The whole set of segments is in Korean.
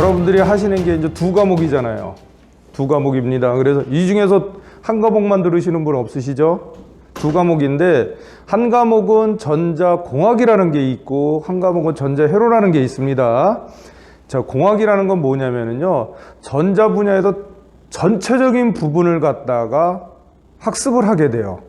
여러분들이 하시는 게 이제 두 과목이잖아요. 두 과목입니다. 그래서 이 중에서 한 과목만 들으시는 분 없으시죠? 두 과목인데 한 과목은 전자공학이라는 게 있고 한 과목은 전자회로라는 게 있습니다. 자, 공학이라는 건 뭐냐면요, 전자 분야에서 전체적인 부분을 갖다가 학습을 하게 돼요.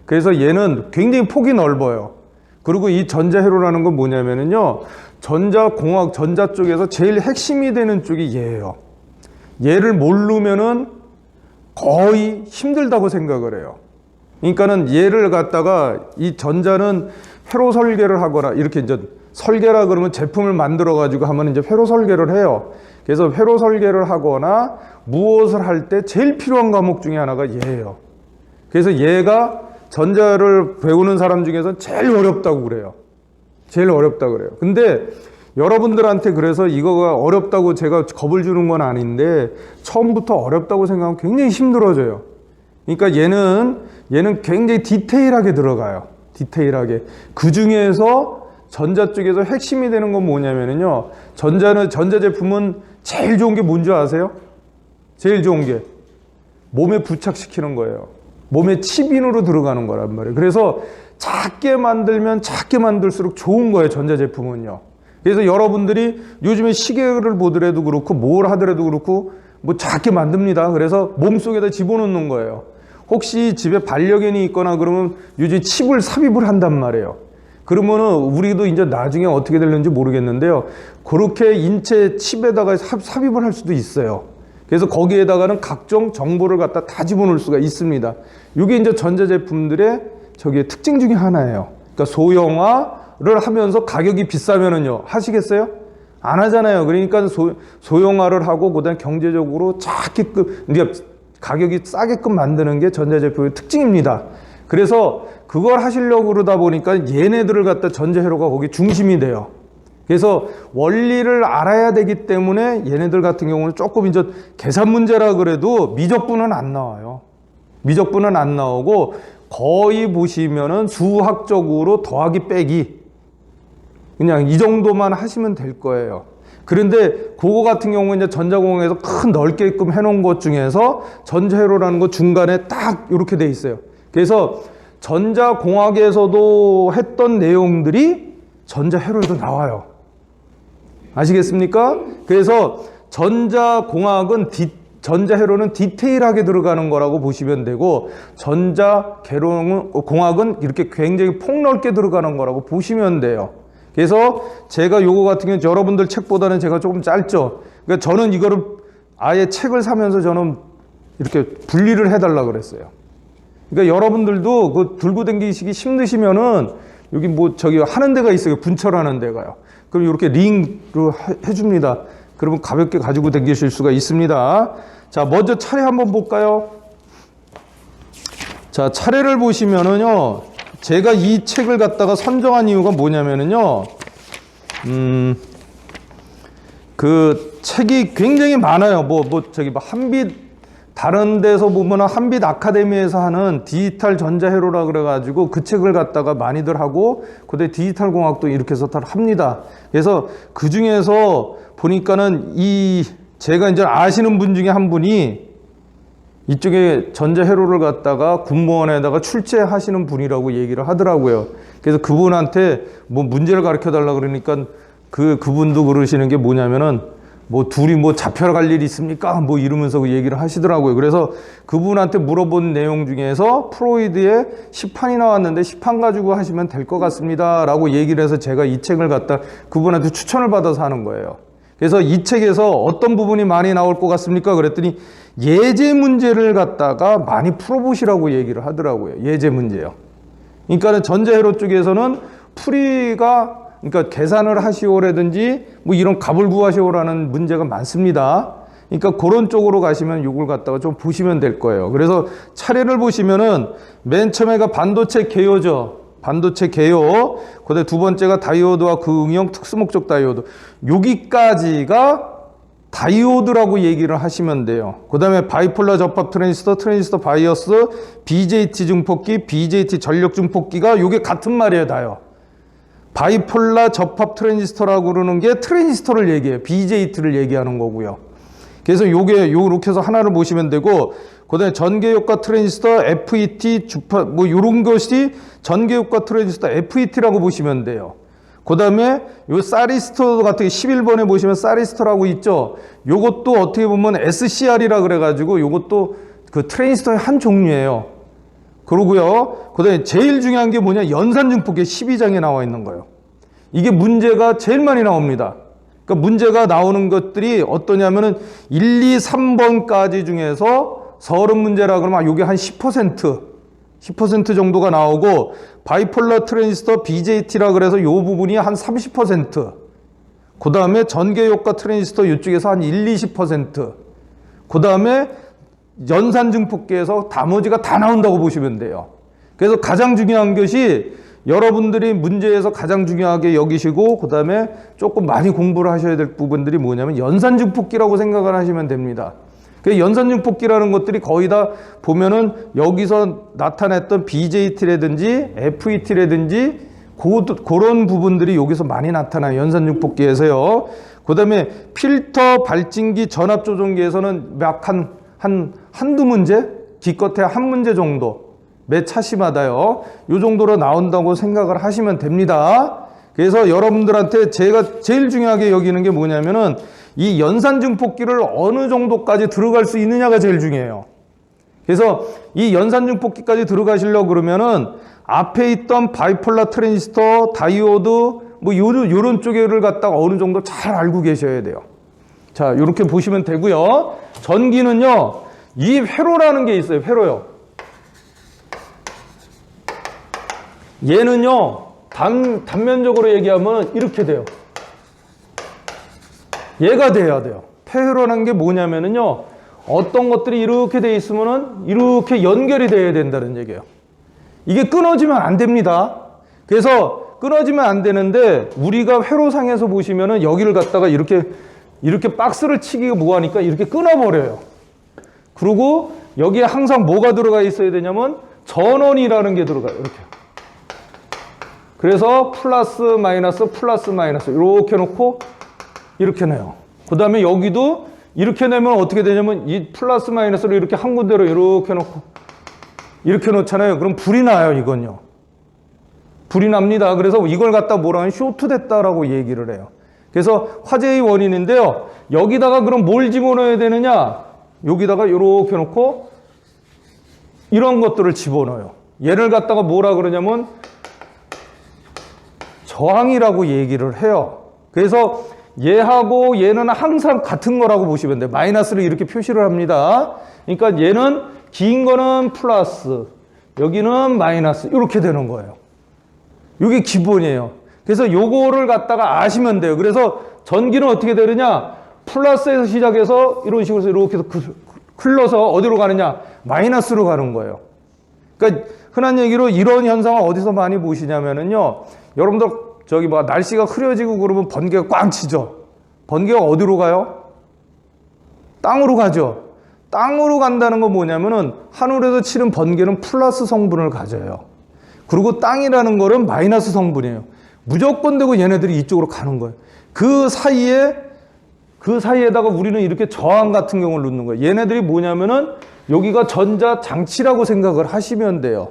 그래서 얘는 굉장히 폭이 넓어요. 그리고 이 전자회로라는 건 뭐냐면요, 전자공학, 전자 쪽에서 제일 핵심이 되는 쪽이 얘예요. 얘를 모르면은 거의 힘들다고 생각을 해요. 그러니까는 얘를 갖다가 이 전자는 회로 설계를 하거나 이렇게 이제 설계라 그러면 제품을 만들어 가지고 하면 이제 회로 설계를 해요. 그래서 회로 설계를 하거나 무엇을 할 때 제일 필요한 과목 중에 하나가 얘예요. 그래서 얘가 전자를 배우는 사람 중에서 제일 어렵다고 그래요. 제일 어렵다고 그래요. 근데 여러분들한테 그래서 이거가 어렵다고 제가 겁을 주는 건 아닌데 처음부터 어렵다고 생각하면 굉장히 힘들어져요. 그러니까 얘는 굉장히 디테일하게 들어가요. 디테일하게. 그 중에서 전자 쪽에서 핵심이 되는 건 뭐냐면요, 전자제품은 제일 좋은 게 뭔지 아세요? 제일 좋은 게 몸에 부착시키는 거예요. 몸에 칩인으로 들어가는 거란 말이에요. 그래서 작게 만들면 작게 만들수록 좋은 거예요, 전자제품은요. 그래서 여러분들이 요즘에 시계를 보더라도 그렇고 뭘 하더라도 그렇고 뭐 작게 만듭니다. 그래서 몸속에다 집어넣는 거예요. 혹시 집에 반려견이 있거나 그러면 요즘 칩을 삽입을 한단 말이에요. 그러면은 우리도 이제 나중에 어떻게 될는지 모르겠는데요, 그렇게 인체 칩에다가 삽입을 할 수도 있어요. 그래서 거기에다가는 각종 정보를 갖다 다 집어넣을 수가 있습니다. 이게 이제 전자제품들의 저기 특징 중에 하나예요. 그러니까 소형화를 하면서 가격이 비싸면은요, 하시겠어요? 안 하잖아요. 그러니까 소형화를 하고 그다음에 경제적으로 작게끔, 그러니까 가격이 싸게끔 만드는 게 전자제품의 특징입니다. 그래서 그걸 하시려고 그러다 보니까 얘네들을 갖다 전자회로가 거기 중심이 돼요. 그래서 원리를 알아야 되기 때문에 얘네들 같은 경우는 조금 이제 계산 문제라 그래도 미적분은 안 나와요. 미적분은 안 나오고 거의 보시면은 수학적으로 더하기 빼기 그냥 이 정도만 하시면 될 거예요. 그런데 그거 같은 경우는 이제 전자공학에서 큰 넓게끔 해놓은 것 중에서 전자회로라는 거 중간에 딱 이렇게 돼 있어요. 그래서 전자공학에서도 했던 내용들이 전자회로에도 나와요. 아시겠습니까? 그래서 전자공학은 전자회로는 디테일하게 들어가는 거라고 보시면 되고 전자공학은 이렇게 굉장히 폭넓게 들어가는 거라고 보시면 돼요. 그래서 제가 요거 같은 경우는 여러분들 책보다는 제가 조금 짧죠. 그러니까 저는 이거를 아예 책을 사면서 저는 이렇게 분리를 해달라고 그랬어요. 그러니까 여러분들도 그 들고 다니시기 힘드시면은 여기 뭐 저기 하는 데가 있어요. 분철하는 데가요. 그럼 이렇게 링으로 해줍니다. 그러면 가볍게 가지고 다니실 수가 있습니다. 자, 먼저 차례 한번 볼까요? 자, 차례를 보시면은요, 제가 이 책을 갖다가 선정한 이유가 뭐냐면은요, 그 책이 굉장히 많아요. 저기 한빛, 다른 데서 보면 한빛 아카데미에서 하는 디지털 전자회로라 그래가지고 그 책을 갖다가 많이들 하고, 그다음에 디지털 공학도 이렇게 해서 다 합니다. 그래서 그 중에서 보니까는 제가 이제 아시는 분 중에 한 분이 이쪽에 전자회로를 갖다가 군무원에다가 출제하시는 분이라고 얘기를 하더라고요. 그래서 그분한테 뭐 문제를 가르쳐 달라 그러니까 그분도 그러시는 게 뭐냐면은 뭐 둘이 뭐 잡혀갈 일이 있습니까? 뭐 이러면서 그 얘기를 하시더라고요. 그래서 그분한테 물어본 내용 중에서 프로이드의 시판이 나왔는데 시판 가지고 하시면 될 것 같습니다. 라고 얘기를 해서 제가 이 책을 갖다 그분한테 추천을 받아서 하는 거예요. 그래서 이 책에서 어떤 부분이 많이 나올 것 같습니까? 그랬더니 예제 문제를 갖다가 많이 풀어보시라고 얘기를 하더라고요. 예제 문제요. 그러니까 전자회로 쪽에서는 그러니까 계산을 하시오라든지 뭐 이런 값을 구하시오라는 문제가 많습니다. 그러니까 그런 쪽으로 가시면 이걸 갖다가 좀 보시면 될 거예요. 그래서 차례를 보시면은 맨 처음에가 반도체 개요죠. 반도체 개요. 그다음에 두 번째가 다이오드와 그 응용 특수목적 다이오드. 여기까지가 다이오드라고 얘기를 하시면 돼요. 그 다음에 바이폴러 접합 트랜지스터 바이어스, BJT 증폭기, BJT 전력 증폭기가 이게 같은 말이에요, 다요. 바이폴라 접합 트랜지스터라고 그러는 게 트랜지스터를 얘기해요. BJT를 얘기하는 거고요. 그래서 요게 요렇게 해서 하나를 보시면 되고, 그다음에 전개효과 트랜지스터 FET 주파 뭐 요런 것이 전개효과 트랜지스터 FET라고 보시면 돼요. 그다음에 요 사리스터 같은 게 11번에 보시면 사리스터라고 있죠. 요것도 어떻게 보면 SCR이라 그래 가지고 요것도 그 트랜지스터의 한 종류예요. 그러고요. 그다음에 제일 중요한 게 뭐냐? 연산증폭기 12장에 나와 있는 거예요. 이게 문제가 제일 많이 나옵니다. 그러니까 문제가 나오는 것들이 어떠냐면은 1, 2, 3번까지 중에서 서른 문제라 그러면 이게 한 10% 정도가 나오고, 바이폴라 트랜지스터 BJT라 그래서 요 부분이 한 30%, 그 다음에 전개효과 트랜지스터 이쪽에서 한 1, 20%, 그 다음에 연산증폭기에서 나머지가 다 나온다고 보시면 돼요. 그래서 가장 중요한 것이 여러분들이 문제에서 가장 중요하게 여기시고 그 다음에 조금 많이 공부를 하셔야 될 부분들이 뭐냐면 연산증폭기라고 생각을 하시면 됩니다. 그 연산증폭기라는 것들이 거의 다 보면은 여기서 나타냈던 BJT라든지 FET라든지 그런 부분들이 여기서 많이 나타나요. 연산증폭기에서요. 그 다음에 필터 발진기 전압조정기에서는 약 한두 문제? 기껏해 한 문제 정도. 매 차시마다요. 요 정도로 나온다고 생각을 하시면 됩니다. 그래서 여러분들한테 제가 제일 중요하게 여기는 게 뭐냐면은 이 연산증폭기를 어느 정도까지 들어갈 수 있느냐가 제일 중요해요. 그래서 이 연산증폭기까지 들어가시려고 그러면은 앞에 있던 바이폴라 트랜지스터, 다이오드 뭐 요런 쪽을 갖다가 어느 정도 잘 알고 계셔야 돼요. 자, 이렇게 보시면 되고요. 전기는요, 이 회로라는 게 있어요. 회로요. 얘는요, 단면적으로 얘기하면 이렇게 돼요. 얘가 돼야 돼요. 폐회로라는 게 뭐냐면은요, 어떤 것들이 이렇게 돼 있으면은 이렇게 연결이 돼야 된다는 얘기예요. 이게 끊어지면 안 됩니다. 그래서 끊어지면 안 되는데, 우리가 회로상에서 보시면은 여기를 갖다가 이렇게 박스를 치기가 뭐하니까 이렇게 끊어버려요. 그리고 여기에 항상 뭐가 들어가 있어야 되냐면 전원이라는 게 들어가요. 이렇게. 그래서 플러스 마이너스 이렇게 놓고 이렇게 내요. 그 다음에 여기도 이렇게 내면 어떻게 되냐면 이 플러스 마이너스를 이렇게 한 군데로 이렇게 놓고 이렇게 놓잖아요. 그럼 불이 나요. 이건요. 불이 납니다. 그래서 이걸 갖다 뭐라 하면 쇼트 됐다라고 얘기를 해요. 그래서 화재의 원인인데요. 여기다가 그럼 뭘 집어넣어야 되느냐? 여기다가 이렇게 놓고 이런 것들을 집어넣어요. 얘를 갖다가 뭐라 그러냐면 저항이라고 얘기를 해요. 그래서 얘하고 얘는 항상 같은 거라고 보시면 돼요. 마이너스를 이렇게 표시를 합니다. 그러니까 얘는 긴 거는 플러스, 여기는 마이너스 이렇게 되는 거예요. 이게 기본이에요. 그래서 요거를 갖다가 아시면 돼요. 그래서 전기는 어떻게 되느냐? 플러스에서 시작해서 이런 식으로 해서 이렇게 흘러서 어디로 가느냐? 마이너스로 가는 거예요. 그러니까 흔한 얘기로 이런 현상을 어디서 많이 보시냐면은요. 여러분들 저기 뭐 날씨가 흐려지고 그러면 번개가 꽝 치죠. 번개가 어디로 가요? 땅으로 가죠. 땅으로 간다는 건 뭐냐면은 하늘에서 치는 번개는 플러스 성분을 가져요. 그리고 땅이라는 거는 마이너스 성분이에요. 무조건 되고 얘네들이 이쪽으로 가는 거예요. 그 사이에다가 우리는 이렇게 저항 같은 경우를 넣는 거예요. 얘네들이 뭐냐면은 여기가 전자장치라고 생각을 하시면 돼요.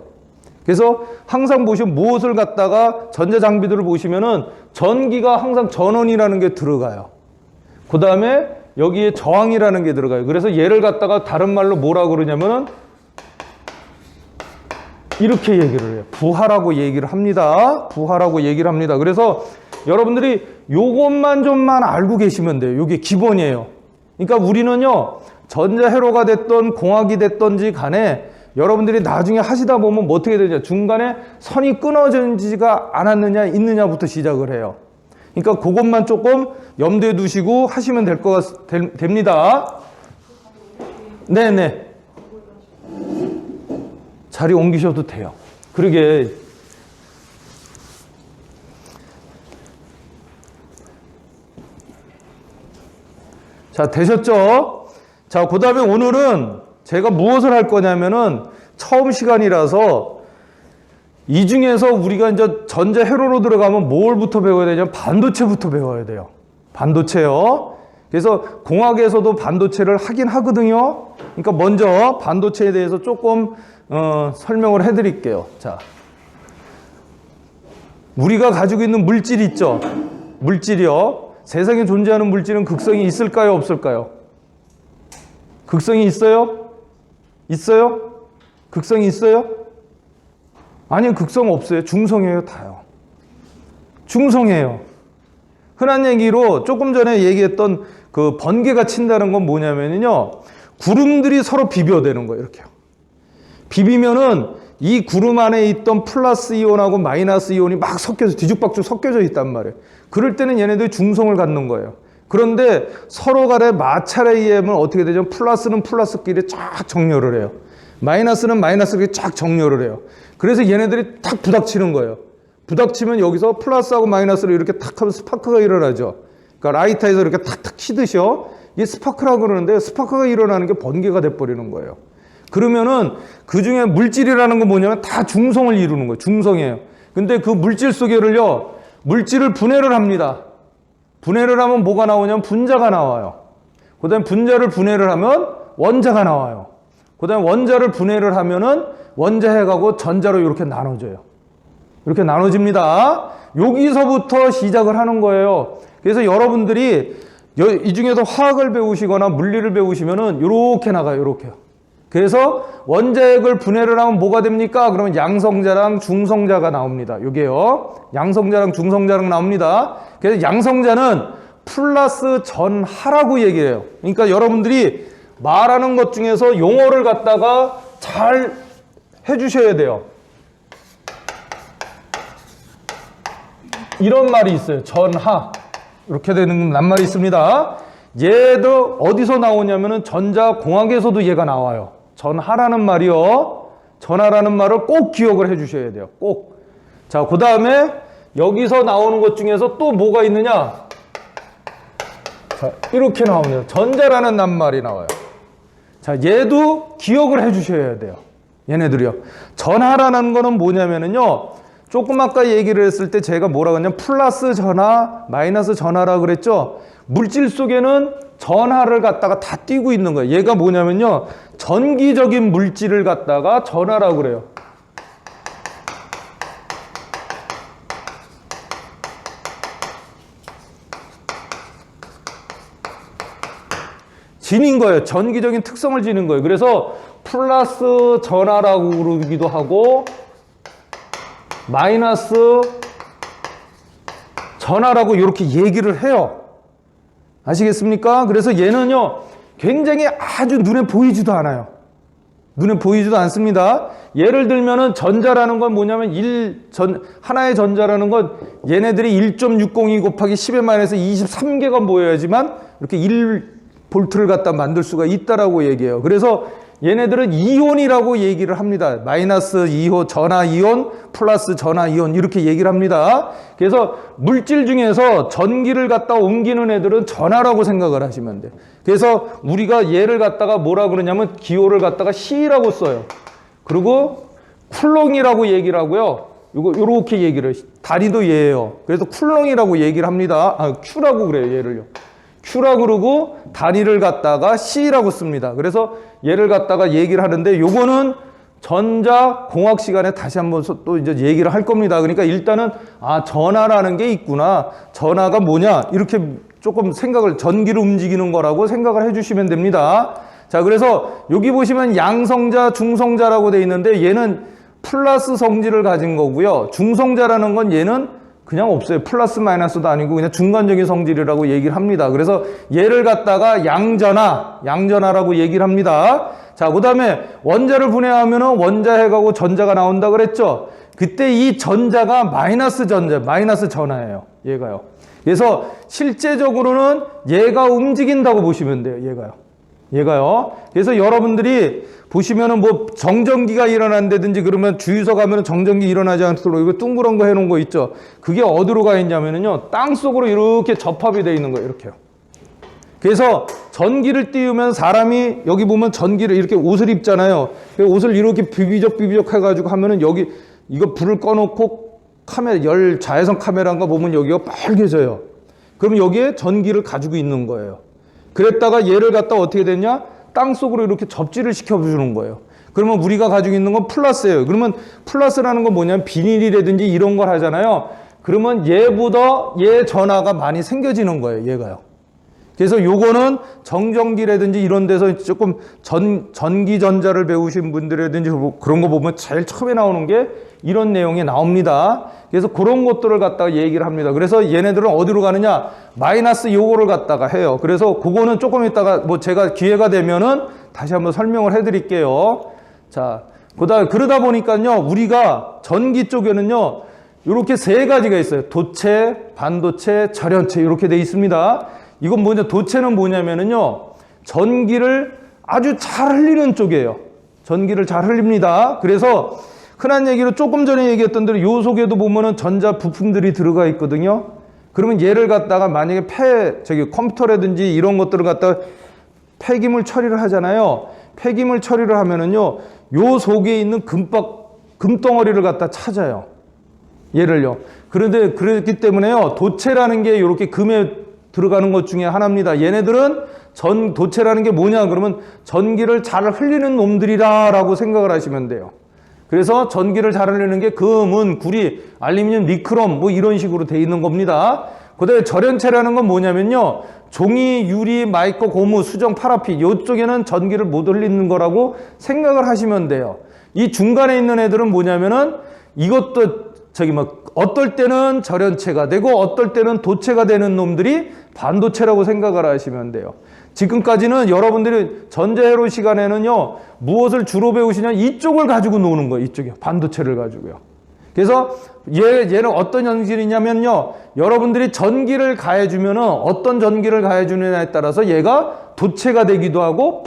그래서 항상 보시면 무엇을 갖다가 전자장비들을 보시면은 전기가 항상 전원이라는 게 들어가요. 그 다음에 여기에 저항이라는 게 들어가요. 그래서 얘를 갖다가 다른 말로 뭐라 그러냐면은 이렇게 얘기를 해요. 부하라고 얘기를 합니다. 부하라고 얘기를 합니다. 그래서 여러분들이 요것만 좀만 알고 계시면 돼요. 요게 기본이에요. 그러니까 우리는요, 전자회로가 됐던 공학이 됐던지 간에 여러분들이 나중에 하시다 보면 뭐 어떻게 되냐. 중간에 선이 끊어지지가 않았느냐, 있느냐부터 시작을 해요. 그러니까 그것만 조금 염두에 두시고 하시면 됩니다. 네네. 자리 옮기셔도 돼요. 그러게. 자, 되셨죠? 자, 그 다음에 오늘은 제가 무엇을 할 거냐면은 처음 시간이라서 이 중에서 우리가 이제 전자 회로로 들어가면 뭘부터 배워야 되냐면 반도체부터 배워야 돼요. 반도체요. 그래서 공학에서도 반도체를 하긴 하거든요. 그러니까 먼저 반도체에 대해서 조금 설명을 해드릴게요. 자, 우리가 가지고 있는 물질 있죠? 물질이요. 세상에 존재하는 물질은 극성이 있을까요? 없을까요? 극성이 있어요? 있어요? 극성이 있어요? 아니요, 극성 없어요. 중성이에요, 다요. 중성이에요. 흔한 얘기로 조금 전에 얘기했던 그 번개가 친다는 건 뭐냐면요. 구름들이 서로 비벼대는 거예요, 이렇게요. 비비면은 이 구름 안에 있던 플러스 이온하고 마이너스 이온이 막 섞여서 뒤죽박죽 섞여져 있단 말이에요. 그럴 때는 얘네들이 중성을 갖는 거예요. 그런데 서로 간의 마찰에 의하면 어떻게 되죠? 플러스는 플러스끼리 쫙 정렬을 해요. 마이너스는 마이너스끼리 쫙 정렬을 해요. 그래서 얘네들이 탁 부닥치는 거예요. 부닥치면 여기서 플러스하고 마이너스로 이렇게 탁 하면 스파크가 일어나죠. 그러니까 라이터에서 이렇게 탁탁 치듯이요. 이게 스파크라고 그러는데 스파크가 일어나는 게 번개가 돼버리는 거예요. 그러면은 그 중에 물질이라는 건 뭐냐면 다 중성을 이루는 거예요. 중성이에요. 근데 그 물질 속에를요, 물질을 분해를 합니다. 분해를 하면 뭐가 나오냐면 분자가 나와요. 그 다음에 분자를 분해를 하면 원자가 나와요. 그 다음에 원자를 분해를 하면은 원자핵하고 전자로 이렇게 나눠져요. 이렇게 나눠집니다. 여기서부터 시작을 하는 거예요. 그래서 여러분들이 이 중에서 화학을 배우시거나 물리를 배우시면은 이렇게 나가요. 이렇게요. 그래서 원자핵을 분해를 하면 뭐가 됩니까? 그러면 양성자랑 중성자가 나옵니다. 이게요. 양성자랑 중성자랑 나옵니다. 그래서 양성자는 플러스 전하라고 얘기해요. 그러니까 여러분들이 말하는 것 중에서 용어를 갖다가 잘 해주셔야 돼요. 이런 말이 있어요. 전하. 이렇게 되는 낱말이 있습니다. 얘도 어디서 나오냐면은 전자공학에서도 얘가 나와요. 전하라는 말이요. 전하라는 말을 꼭 기억을 해 주셔야 돼요. 꼭. 자, 그 다음에 여기서 나오는 것 중에서 또 뭐가 있느냐? 자, 이렇게 나옵니다. 전자라는 낱말이 나와요. 자, 얘도 기억을 해 주셔야 돼요. 얘네들이요. 전하라는 거는 뭐냐면은요. 조금 아까 얘기를 했을 때 제가 뭐라고 했냐면 플러스 전하, 마이너스 전하라 그랬죠. 물질 속에는 전하를 갖다가 다 띄고 있는 거예요. 얘가 뭐냐면요. 전기적인 물질을 갖다가 전하라고 그래요. 지닌 거예요. 전기적인 특성을 지닌 거예요. 그래서 플러스 전하라고 그러기도 하고 마이너스 전하라고 이렇게 얘기를 해요. 아시겠습니까? 그래서 얘는요, 굉장히 아주 눈에 보이지도 않아요. 눈에 보이지도 않습니다. 예를 들면은 전자라는 건 뭐냐면 하나의 전자라는 건 얘네들이 1.602 곱하기 10의 마이너스 23개가 모여야지만 이렇게 1볼트를 갖다 만들 수가 있다라고 얘기해요. 그래서 얘네들은 이온이라고 얘기를 합니다. 마이너스 이온, 전하 이온, 플러스 전하 이온 이렇게 얘기를 합니다. 그래서 물질 중에서 전기를 갖다 옮기는 애들은 전하라고 생각을 하시면 돼요. 그래서 우리가 얘를 갖다가 뭐라 그러냐면 기호를 갖다가 C라고 써요. 그리고 쿨롱이라고 얘기를 하고요. 요렇게 얘기를 해요. 단위도 얘예요. 그래서 쿨롱이라고 얘기를 합니다. Q라고 그래요, 얘를요. Q라고 그러고 단위를 갖다가 C라고 씁니다. 그래서 얘를 갖다가 얘기를 하는데 요거는 전자공학 시간에 다시 한번 또 이제 얘기를 할 겁니다. 그러니까 일단은 전하라는 게 있구나. 전하가 뭐냐? 이렇게 조금 전기를 움직이는 거라고 생각을 해 주시면 됩니다. 자, 그래서 여기 보시면 양성자, 중성자라고 돼 있는데 얘는 플러스 성질을 가진 거고요. 중성자라는 건 얘는 그냥 없어요. 플러스 마이너스도 아니고 그냥 중간적인 성질이라고 얘기를 합니다. 그래서 얘를 갖다가 양전하라고 얘기를 합니다. 자, 그 다음에 원자를 분해하면은 원자핵하고 전자가 나온다 그랬죠. 그때 이 전자가 마이너스 전하예요. 얘가요. 그래서 실제적으로는 얘가 움직인다고 보시면 돼요. 얘가요. 그래서 여러분들이 보시면은 뭐 정전기가 일어난다든지 그러면 주유소 가면은 정전기 일어나지 않도록 이거 둥그런 거 해놓은 거 있죠. 그게 어디로 가 있냐면은요, 땅 속으로 이렇게 접합이 돼 있는 거예요. 이렇게요. 그래서 전기를 띄우면 사람이 여기 보면 전기를 이렇게 옷을 입잖아요. 옷을 이렇게 비비적 해가지고 하면은 여기 이거 불을 꺼놓고 자외선 카메라인가 보면 여기가 빨개져요. 그럼 여기에 전기를 가지고 있는 거예요. 그랬다가 얘를 갖다 어떻게 됐냐? 땅속으로 이렇게 접지를 시켜주는 거예요. 그러면 우리가 가지고 있는 건 플러스예요. 그러면 플러스라는 건 뭐냐면 비닐이라든지 이런 걸 하잖아요. 그러면 얘보다 얘 전하가 많이 생겨지는 거예요. 얘가요. 그래서 요거는 정전기라든지 이런 데서 조금 전기전자를 배우신 분들이라든지 그런 거 보면 제일 처음에 나오는 게 이런 내용이 나옵니다. 그래서 그런 것들을 갖다가 얘기를 합니다. 그래서 얘네들은 어디로 가느냐? 마이너스 요거를 갖다가 해요. 그래서 그거는 조금 있다가 뭐 제가 기회가 되면은 다시 한번 설명을 해 드릴게요. 자, 그러다 보니까요, 우리가 전기 쪽에는요, 이렇게 세 가지가 있어요. 도체, 반도체, 절연체 이렇게 돼 있습니다. 이건 뭐냐? 도체는 뭐냐면은요, 전기를 아주 잘 흘리는 쪽이에요. 전기를 잘 흘립니다. 그래서 흔한 얘기로 조금 전에 얘기했던 대로 요 속에도 보면은 전자 부품들이 들어가 있거든요. 그러면 얘를 갖다가 만약에 컴퓨터라든지 이런 것들을 갖다가 폐기물 처리를 하잖아요. 폐기물 처리를 하면은요, 요 속에 있는 금덩어리를 갖다 찾아요. 얘를요. 그런데 그렇기 때문에요, 도체라는 게 이렇게 금에 들어가는 것 중에 하나입니다. 얘네들은 도체라는 게 뭐냐? 그러면 전기를 잘 흘리는 놈들이라고 생각을 하시면 돼요. 그래서 전기를 잘 흘리는 게 금, 은, 구리, 알루미늄, 니크롬 뭐 이런 식으로 돼 있는 겁니다. 그다음에 절연체라는 건 뭐냐면요, 종이, 유리, 마이크, 고무, 수정, 파라핀 이쪽에는 전기를 못 흘리는 거라고 생각을 하시면 돼요. 이 중간에 있는 애들은 뭐냐면은 이것도 어떨 때는 절연체가 되고 어떨 때는 도체가 되는 놈들이 반도체라고 생각을 하시면 돼요. 지금까지는 여러분들이 전자회로 시간에는요, 무엇을 주로 배우시냐? 이쪽을 가지고 노는 거예요. 이쪽에 반도체를 가지고요. 그래서 얘는 어떤 현실이냐면요, 여러분들이 전기를 가해주면은 어떤 전기를 가해주느냐에 따라서 얘가 도체가 되기도 하고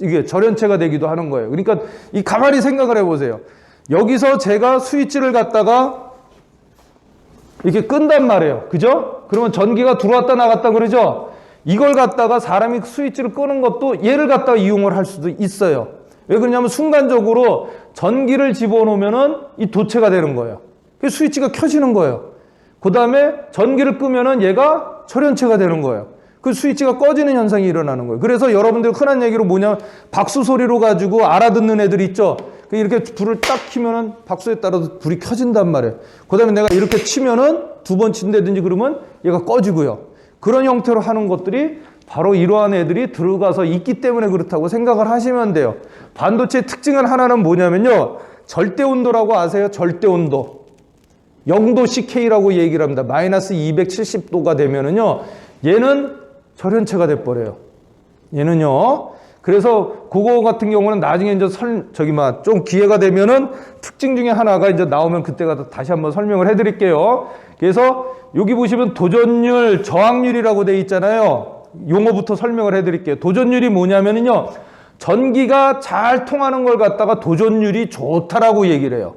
이게 절연체가 되기도 하는 거예요. 그러니까 가만히 생각을 해보세요. 여기서 제가 스위치를 갖다가 이렇게 끈단 말이에요. 그죠? 그러면 전기가 들어왔다 나갔다 그러죠? 이걸 갖다가 사람이 스위치를 끄는 것도 얘를 갖다가 이용을 할 수도 있어요. 왜 그러냐면 순간적으로 전기를 집어넣으면은 이 도체가 되는 거예요. 그 스위치가 켜지는 거예요. 그 다음에 전기를 끄면은 얘가 절연체가 되는 거예요. 그 스위치가 꺼지는 현상이 일어나는 거예요. 그래서 여러분들 흔한 얘기로 뭐냐, 박수 소리로 가지고 알아듣는 애들 있죠? 이렇게 불을 딱 켜면은 박수에 따라서 불이 켜진단 말이에요. 그 다음에 내가 이렇게 치면은 두 번 친다든지 그러면 얘가 꺼지고요. 그런 형태로 하는 것들이 바로 이러한 애들이 들어가서 있기 때문에 그렇다고 생각을 하시면 돼요. 반도체의 특징은 하나는 뭐냐면요, 절대온도라고 아세요? 절대온도. 0도 CK라고 얘기를 합니다. 마이너스 270도가 되면은요, 얘는 절연체가 돼버려요. 얘는요. 그래서 그거 같은 경우는 나중에 이제 좀 기회가 되면은 특징 중에 하나가 이제 나오면 그때가 다시 한번 설명을 해드릴게요. 그래서 여기 보시면 도전율, 저항률이라고 돼 있잖아요. 용어부터 설명을 해드릴게요. 도전율이 뭐냐면은요, 전기가 잘 통하는 걸 갖다가 도전율이 좋다라고 얘기를 해요.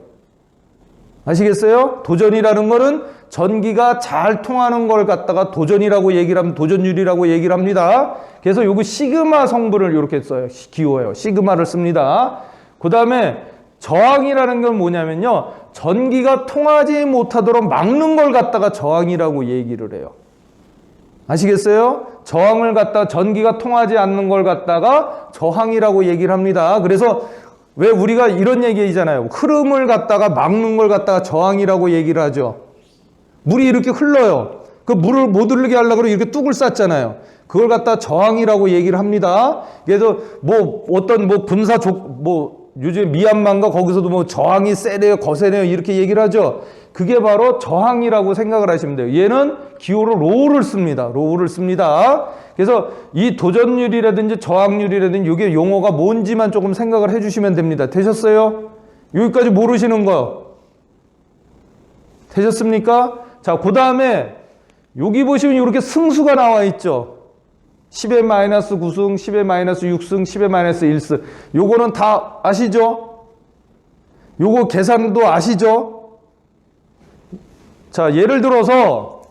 아시겠어요? 도전이라는 거는 전기가 잘 통하는 걸 갖다가 도전이라고 얘기를 하면 도전율이라고 얘기를 합니다. 그래서 요거 시그마 성분을 이렇게 써요. 기호예요. 시그마를 씁니다. 그 다음에 저항이라는 건 뭐냐면요, 전기가 통하지 못하도록 막는 걸 갖다가 저항이라고 얘기를 해요. 아시겠어요? 저항을 갖다가 전기가 통하지 않는 걸 갖다가 저항이라고 얘기를 합니다. 그래서 왜 우리가 이런 얘기잖아요. 흐름을 갖다가 막는 걸 갖다가 저항이라고 얘기를 하죠. 물이 이렇게 흘러요. 그 물을 못 흐르게 하려고 이렇게 뚝을 쌌잖아요. 그걸 갖다 저항이라고 얘기를 합니다. 그래서 요즘 미얀마인가 거기서도 저항이 세네요, 거세네요 이렇게 얘기를 하죠. 그게 바로 저항이라고 생각을 하시면 돼요. 얘는 기호로 로우를 씁니다. 로우를 씁니다. 그래서 이 도전율이라든지 저항률이라든지 이게 용어가 뭔지만 조금 생각을 해주시면 됩니다. 되셨어요? 여기까지 모르시는 거 되셨습니까? 자, 그 다음에 여기 보시면 이렇게 승수가 나와 있죠. 10의 마이너스 9승, 10의 마이너스 6승, 10의 마이너스 1승. 요거는 다 아시죠? 요거 계산도 아시죠? 자, 예를 들어서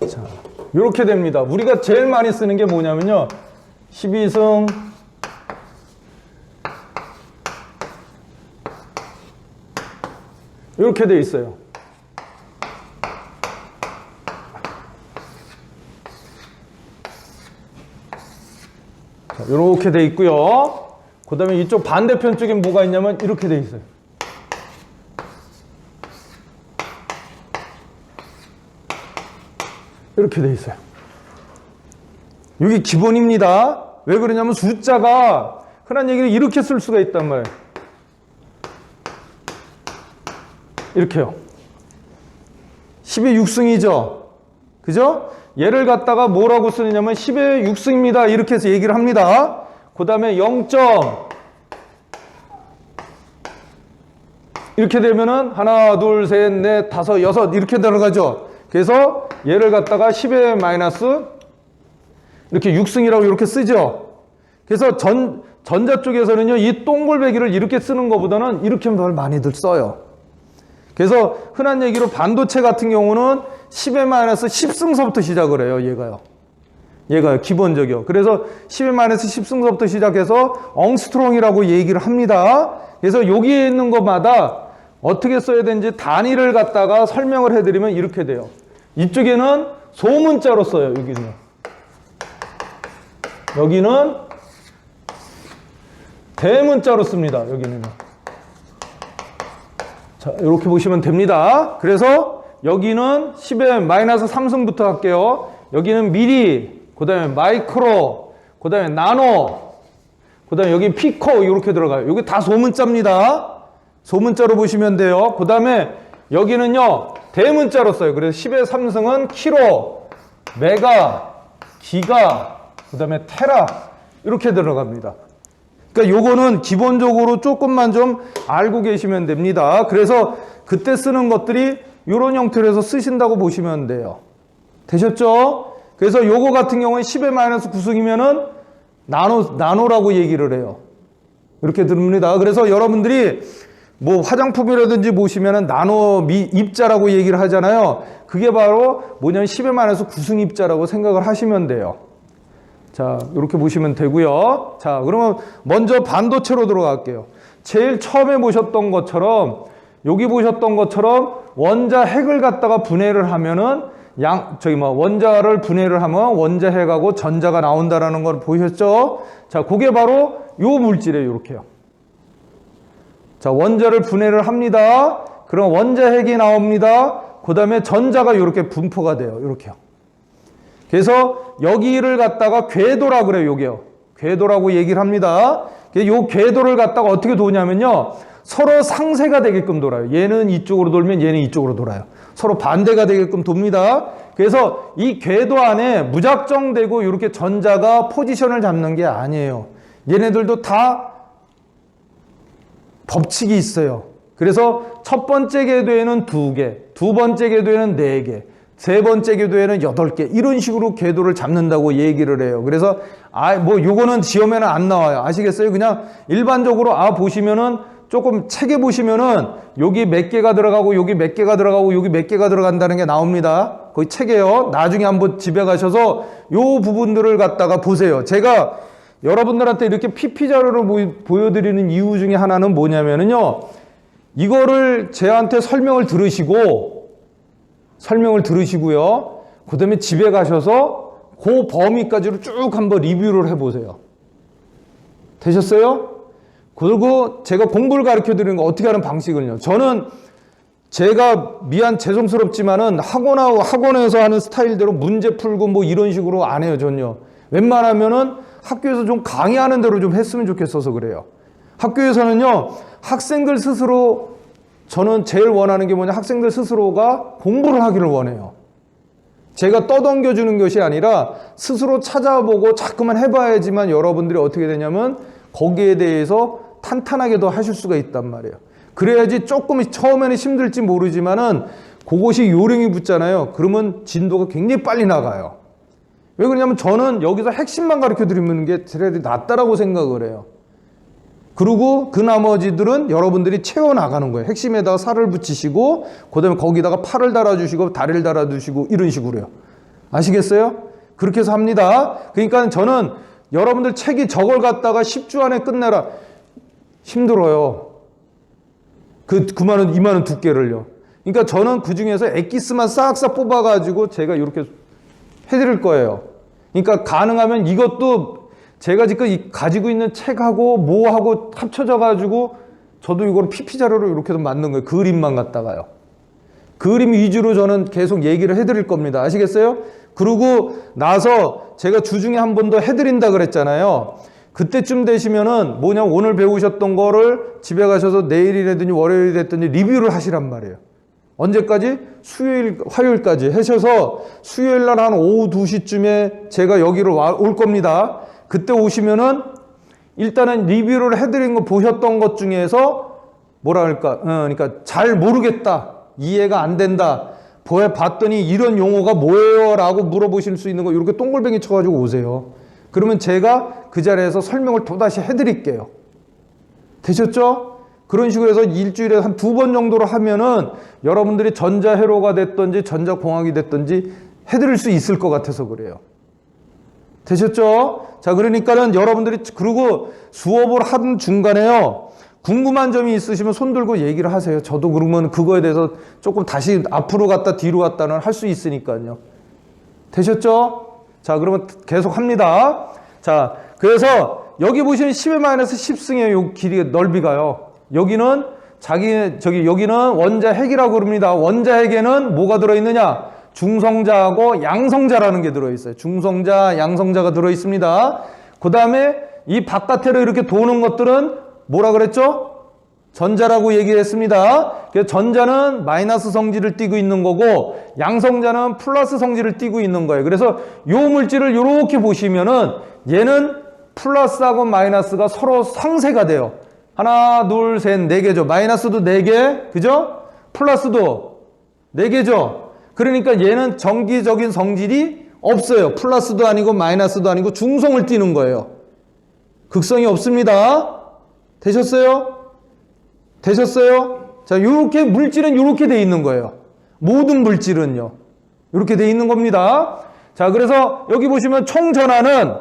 자, 이렇게 됩니다. 우리가 제일 많이 쓰는 게 뭐냐면요, 12승, 이렇게 돼 있어요. 자, 이렇게 돼 있고요. 그 다음에 이쪽 반대편 쪽에 뭐가 있냐면 이렇게 돼 있어요. 이렇게 돼 있어요. 이게 기본입니다. 왜 그러냐면 숫자가 흔한 얘기를 이렇게 쓸 수가 있단 말이에요. 이렇게요. 10의 6승이죠. 그죠? 얘를 갖다가 뭐라고 쓰느냐면 10의 6승입니다. 이렇게 해서 얘기를 합니다. 그 다음에 0. 이렇게 되면은 하나, 둘, 셋, 넷, 다섯, 여섯 이렇게 들어가죠. 그래서 얘를 갖다가 10의 마이너스 이렇게 6승이라고 이렇게 쓰죠. 그래서 전자 쪽에서는요, 이 동글배기를 이렇게 쓰는 것보다는 이렇게 더 많이들 써요. 그래서 흔한 얘기로 반도체 같은 경우는 10의 마이너스 10승서부터 시작을 해요, 얘가요, 기본적이요. 그래서 10의 마이너스 10승서부터 시작해서 엉스트롱이라고 얘기를 합니다. 그래서 여기에 있는 것마다 어떻게 써야 되는지 단위를 갖다가 설명을 해드리면 이렇게 돼요. 이쪽에는 소문자로 써요, 여기는 대문자로 씁니다, 여기는. 자, 이렇게 보시면 됩니다. 그래서 여기는 10의 마이너스 3승부터 할게요. 여기는 미리, 그 다음에 마이크로, 그 다음에 나노, 그 다음에 여기 피코 이렇게 들어가요. 여기 다 소문자입니다. 소문자로 보시면 돼요. 그 다음에 여기는요, 대문자로 써요. 그래서 10의 3승은 키로, 메가, 기가, 그 다음에 테라 이렇게 들어갑니다. 그러니까 요거는 기본적으로 조금만 좀 알고 계시면 됩니다. 그래서 그때 쓰는 것들이 이런 형태로 해서 쓰신다고 보시면 돼요. 되셨죠? 그래서 요거 같은 경우는 10의 마이너스 9승이면은 나노라고 얘기를 해요. 이렇게 들립니다. 그래서 여러분들이 뭐 화장품이라든지 보시면은 나노 입자라고 얘기를 하잖아요. 그게 바로 뭐냐면 10의 마이너스 9승 입자라고 생각을 하시면 돼요. 자, 이렇게 보시면 되고요. 자, 그러면 먼저 반도체로 들어갈게요. 제일 처음에 보셨던 것처럼, 여기 보셨던 것처럼 원자 핵을 갖다가 분해를 하면은 원자를 분해를 하면 원자핵하고 전자가 나온다라는 걸 보셨죠? 자, 그게 바로 요 물질이에요, 요렇게요. 자, 원자를 분해를 합니다. 그럼 원자핵이 나옵니다. 그 다음에 전자가 이렇게 분포가 돼요, 요렇게요. 그래서 여기를 갖다가 궤도라 그래요, 요게요. 궤도라고 얘기를 합니다. 요 궤도를 갖다가 어떻게 도냐면요, 서로 상쇄가 되게끔 돌아요. 얘는 이쪽으로 돌면 얘는 이쪽으로 돌아요. 서로 반대가 되게끔 돕니다. 그래서 이 궤도 안에 무작정되고 이렇게 전자가 포지션을 잡는 게 아니에요. 얘네들도 다 법칙이 있어요. 그래서 첫 번째 궤도에는 2개, 두 번째 궤도에는 4개, 세 번째 궤도에는 8개, 이런 식으로 궤도를 잡는다고 얘기를 해요. 그래서 요거는 시험에는 안 나와요. 아시겠어요? 그냥 일반적으로 보시면은 조금 책에 보시면은 여기 몇 개가 들어가고 여기 몇 개가 들어가고 여기 몇 개가 들어간다는 게 나옵니다. 거기 책에요. 나중에 한번 집에 가셔서 요 부분들을 갖다가 보세요. 제가 여러분들한테 이렇게 PP 자료를 보여드리는 이유 중에 하나는 뭐냐면은요, 이거를 제한테 설명을 들으시고요. 그 다음에 집에 가셔서 그 범위까지로 쭉 한번 리뷰를 해보세요. 되셨어요? 그리고 제가 공부를 가르쳐 드리는 거 어떻게 하는 방식을요. 저는 제가 죄송스럽지만은 학원에서 하는 스타일대로 문제 풀고 뭐 이런 식으로 안 해요, 전요. 웬만하면은 학교에서 좀 강의하는 대로 좀 했으면 좋겠어서 그래요. 학교에서는요, 학생들 스스로, 저는 제일 원하는 게 뭐냐, 학생들 스스로가 공부를 하기를 원해요. 제가 떠넘겨주는 것이 아니라 스스로 찾아보고 자꾸만 해봐야지만 여러분들이 어떻게 되냐면 거기에 대해서 탄탄하게 더 하실 수가 있단 말이에요. 그래야지 조금 처음에는 힘들지 모르지만은 그것이 요령이 붙잖아요. 그러면 진도가 굉장히 빨리 나가요. 왜 그러냐면 저는 여기서 핵심만 가르쳐 드리는 게 제일 낫다라고 생각을 해요. 그리고 그 나머지들은 여러분들이 채워나가는 거예요. 핵심에다가 살을 붙이시고, 그 다음에 거기다가 팔을 달아주시고, 다리를 달아주시고, 이런 식으로요. 아시겠어요? 그렇게 해서 합니다. 그러니까 저는 여러분들 책이 저걸 갖다가 10주 안에 끝내라. 힘들어요. 그만한 이만한 두께를요. 그러니까 저는 그 중에서 엑기스만 싹싹 뽑아가지고 제가 이렇게 해드릴 거예요. 그러니까 가능하면 이것도 제가 지금 가지고 있는 책하고 뭐하고 합쳐져가지고 저도 이걸 PP 자료로 이렇게 좀 만든 거예요. 그림만 갖다가요. 그림 위주로 저는 계속 얘기를 해드릴 겁니다. 아시겠어요? 그러고 나서 제가 주중에 한 번 더 해드린다 그랬잖아요. 그때쯤 되시면은 오늘 배우셨던 거를 집에 가셔서 내일이라든지 월요일이 됐든지 리뷰를 하시란 말이에요. 언제까지? 수요일, 화요일까지 하셔서 수요일 날 한 오후 2시쯤에 제가 여기로 올 겁니다. 그때 오시면은 일단은 리뷰를 해드린 거 보셨던 것 중에서 그러니까 잘 모르겠다. 이해가 안 된다. 봤더니 이런 용어가 뭐예요? 라고 물어보실 수 있는 거 이렇게 동글뱅이 쳐가지고 오세요. 그러면 제가 그 자리에서 설명을 또다시 해드릴게요. 되셨죠? 그런 식으로 해서 일주일에 한 2번 정도로 하면은 여러분들이 전자회로가 됐든지 전자공학이 됐든지 해드릴 수 있을 것 같아서 그래요. 되셨죠? 자, 그러니까는 여러분들이 그리고 수업을 하는 중간에요. 궁금한 점이 있으시면 손 들고 얘기를 하세요. 저도 그러면 그거에 대해서 조금 다시 앞으로 갔다 뒤로 갔다는 할 수 있으니까요. 되셨죠? 자, 그러면 계속 합니다. 자, 그래서 여기 보시면 10의 마이너스 10승의 요 길이 넓이가요. 여기는 여기는 원자핵이라고 그럽니다. 원자핵에는 뭐가 들어있느냐? 중성자하고 양성자라는 게 들어있어요. 중성자, 양성자가 들어있습니다. 그 다음에 이 바깥으로 이렇게 도는 것들은 뭐라 그랬죠? 전자라고 얘기했습니다. 그래서 전자는 마이너스 성질을 띠고 있는 거고 양성자는 플러스 성질을 띠고 있는 거예요. 그래서 요 물질을 이렇게 보시면은 얘는 플러스하고 마이너스가 서로 상쇄가 돼요. 하나, 둘, 셋, 네 개죠. 마이너스도 네 개, 그죠? 플러스도 네 개죠. 그러니까 얘는 정기적인 성질이 없어요. 플러스도 아니고 마이너스도 아니고 중성을 띠는 거예요. 극성이 없습니다. 되셨어요? 되셨어요? 자, 요렇게 물질은 요렇게 돼 있는 거예요. 모든 물질은요. 요렇게 돼 있는 겁니다. 자, 그래서 여기 보시면 총 전하는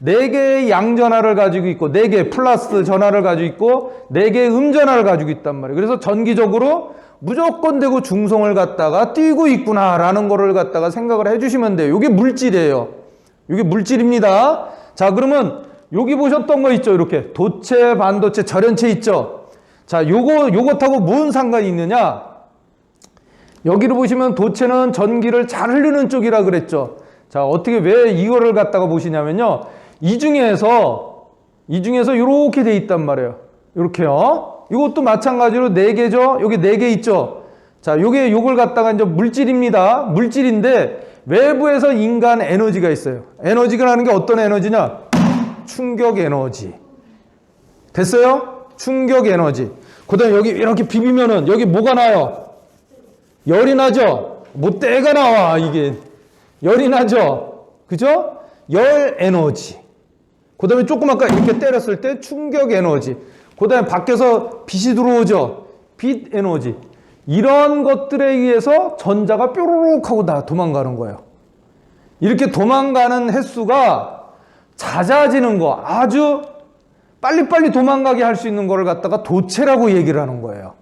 4개의 양전하를 가지고 있고 4개 플러스 전하를 가지고 있고 4개의 음전하를 가지고 있단 말이에요. 그래서 전기적으로 무조건 되고 중성을 갖다가 띄고 있구나라는 거를 갖다가 생각을 해주시면 돼요. 이게 물질이에요. 이게 물질입니다. 자, 그러면 여기 보셨던 거 있죠? 이렇게 도체, 반도체, 절연체 있죠? 자, 요것하고 뭔 상관이 있느냐? 여기를 보시면 도체는 전기를 잘 흐르는 쪽이라 그랬죠? 자, 어떻게 왜 이거를 갖다가 보시냐면요. 이 중에서 이렇게 돼 있단 말이에요. 이렇게요. 이것도 마찬가지로 4개죠? 여기 4개 있죠? 자, 요걸 갖다가 이제 물질입니다. 물질인데 외부에서 인간 에너지가 있어요. 에너지라는 게 어떤 에너지냐? 충격 에너지. 됐어요? 충격 에너지. 그 다음에 여기 이렇게 비비면은 여기 뭐가 나요? 열이 나죠? 뭐 때가 나와, 이게. 열이 나죠? 그죠? 열 에너지. 그 다음에 조금 아까 이렇게 때렸을 때 충격 에너지. 그 다음에 밖에서 빛이 들어오죠? 빛 에너지. 이런 것들에 의해서 전자가 뾰로록 하고 다 도망가는 거예요. 이렇게 도망가는 횟수가 잦아지는 거, 아주 빨리빨리 도망가게 할 수 있는 거를 갖다가 도체라고 얘기를 하는 거예요.